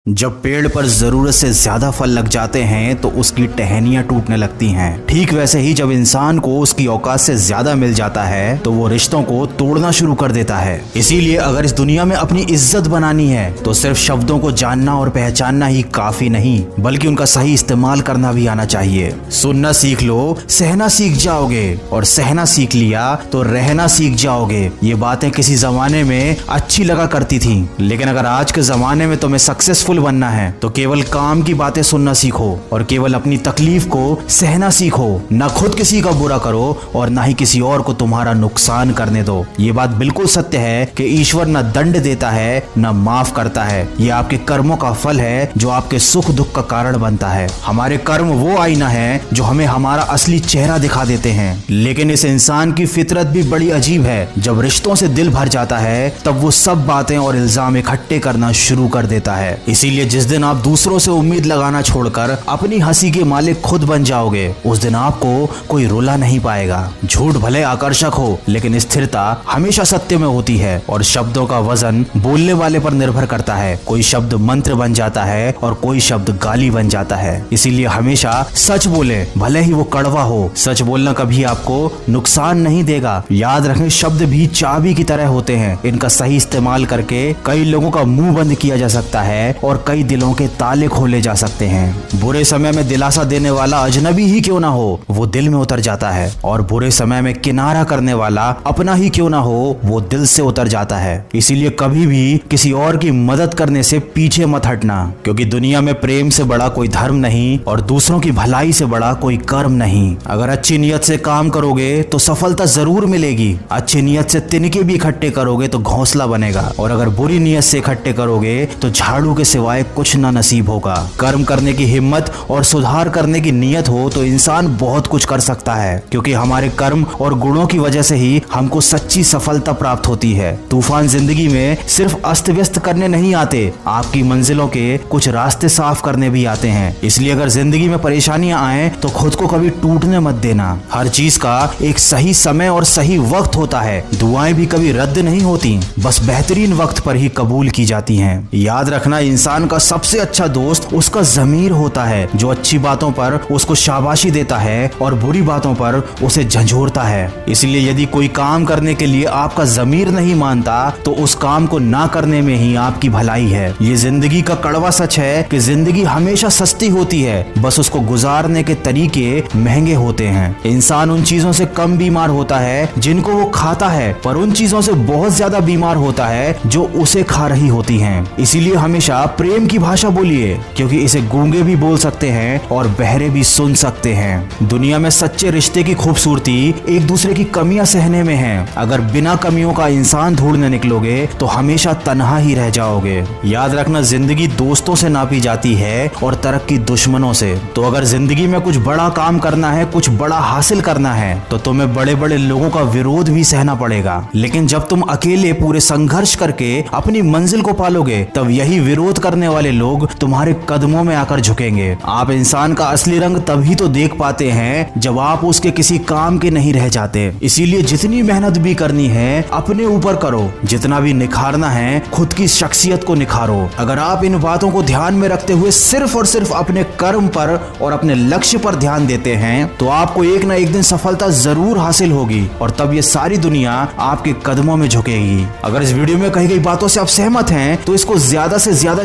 जब पेड़ पर जरूरत से ज्यादा फल लग जाते हैं तो उसकी टहनियां टूटने लगती हैं। ठीक वैसे ही जब इंसान को उसकी औकात से ज्यादा मिल जाता है तो वो रिश्तों को तोड़ना शुरू कर देता है। इसीलिए अगर इस दुनिया में अपनी इज्जत बनानी है तो सिर्फ शब्दों को जानना और पहचानना ही काफी नहीं, बल्कि उनका सही इस्तेमाल करना भी आना चाहिए। सुनना सीख लो, सहना सीख जाओगे, और सहना सीख लिया तो रहना सीख जाओगे। ये बातें किसी जमाने में अच्छी लगा करती थी, लेकिन अगर आज के जमाने में तुम्हें सक्सेसफुल बनना है तो केवल काम की बातें सुनना सीखो और केवल अपनी तकलीफ को सहना सीखो। न खुद किसी का बुरा करो और न ही किसी और को तुम्हारा नुकसान करने दो। ये बात बिल्कुल सत्य है कि ईश्वर न दंड देता है न माफ करता है। ये आपके कर्मों का फल है जो आपके सुख दुख का कारण बनता है। हमारे कर्म वो आईना है जो हमें हमारा असली चेहरा दिखा देते हैं। लेकिन इस इंसान की फितरत भी बड़ी अजीब है। जब रिश्तों से दिल भर जाता है तब वो सब बातें और इल्जाम इकट्ठे करना शुरू कर देता है। इसीलिए जिस दिन आप दूसरों से उम्मीद लगाना छोड़कर अपनी हंसी के मालिक खुद बन जाओगे, उस दिन आपको कोई रुला नहीं पाएगा। झूठ भले आकर्षक हो, लेकिन स्थिरता हमेशा सत्य में होती है और शब्दों का वजन बोलने वाले पर निर्भर करता है। कोई शब्द मंत्र बन जाता है और कोई शब्द गाली बन जाता है। इसीलिए हमेशा सच बोले, भले ही वो कड़वा हो। सच बोलना कभी आपको नुकसान नहीं देगा। याद रखें, शब्द भी चाबी की तरह होते हैं। इनका सही इस्तेमाल करके कई लोगों का मुंह बंद किया जा सकता है और कई दिलों के ताले खोले जा सकते हैं। बुरे समय में दिलासा देने वाला अजनबी ही क्यों ना हो, वो दिल में उतर जाता है, और बुरे समय में किनारा करने वाला अपना ही क्यों ना हो, वो दिल से उतर जाता है। इसीलिए कभी भी किसी और की मदद करने से पीछे मत हटना, क्योंकि दुनिया में प्रेम से बड़ा कोई धर्म नहीं और दूसरों की भलाई से बड़ा कोई कर्म नहीं। अगर अच्छी नियत से काम करोगे तो सफलता जरूर मिलेगी। अच्छी नियत से तिनके भी इकट्ठे करोगे तो घोंसला बनेगा, और अगर बुरी नियत से इकट्ठे करोगे तो झाड़ू के सिवाय कुछ ना नसीब होगा। कर्म करने की हिम्मत और सुधार करने की नियत हो तो इंसान बहुत कुछ कर सकता है, क्योंकि हमारे कर्म और गुणों की वजह से ही हमको सच्ची सफलता प्राप्त होती है। तूफान जिंदगी में सिर्फ अस्त व्यस्त करने नहीं आते, आपकी मंजिलों के कुछ रास्ते साफ करने भी आते हैं। इसलिए अगर जिंदगी में परेशानियां आए तो खुद को कभी टूटने मत देना। हर चीज का एक सही समय और सही वक्त होता है। दुआएं भी कभी रद्द नहीं होती, बस बेहतरीन वक्त पर ही कबूल की जाती हैं। याद रखना, इंसान का सबसे अच्छा दोस्त उसका ज़मीर होता है, जो अच्छी बातों पर उसको शाबाशी देता है और बुरी बातों पर उसे झंझोरता है। इसलिए यदि कोई काम करने के लिए आपका ज़मीर नहीं मानता तो उस काम को ना करने में ही आपकी भलाई है। ये जिंदगी का कड़वा सच है कि जिंदगी हमेशा सस्ती होती है, बस उसको गुजारने के तरीके महंगे होते हैं। इंसान उन चीजों से कम बीमार होता है जिनको वो खाता है, पर उन चीजों से बहुत ज्यादा बीमार होता है जो उसे खा रही होती हैं। इसीलिए हमेशा प्रेम की भाषा बोलिए, क्योंकि इसे गूंगे भी बोल सकते हैं और बहरे भी सुन सकते हैं। दुनिया में सच्चे रिश्ते की खूबसूरती एक दूसरे की कमियां सहने में है। अगर बिना कमियों का इंसान ढूंढने निकलोगे तो हमेशा तन्हा ही रह जाओगे। याद रखना, जिंदगी दोस्तों से नापी जाती है और तरक्की दुश्मनों से। तो अगर जिंदगी में कुछ बड़ा काम करना है, कुछ बड़ा हासिल करना है, तो तुम्हें बड़े बड़े लोगों का विरोध भी सहना पड़ेगा। लेकिन जब तुम अकेले पूरे संघर्ष करके अपनी मंजिल को पालोगे, तब यही विरोध करने वाले लोग तुम्हारे कदमों में आकर झुकेंगे। आप इंसान का असली रंग तभी तो देख पाते हैं जब आप उसके किसी काम के नहीं रह जाते। इसीलिए जितनी मेहनत भी करनी है अपने ऊपर करो, जितना भी निखारना है खुद की शख्सियत को निखारो। अगर आप इन बातों को ध्यान में रखते हुए सिर्फ और सिर्फ अपने कर्म पर और अपने लक्ष्य पर ध्यान देते हैं तो आपको एक ना एक दिन सफलता जरूर हासिल होगी, और तब ये सारी दुनिया आपके कदमों में झुकेगी। अगर इस वीडियो में कही गई बातों से आप सहमत हैं तो इसको ज्यादा से ज्यादा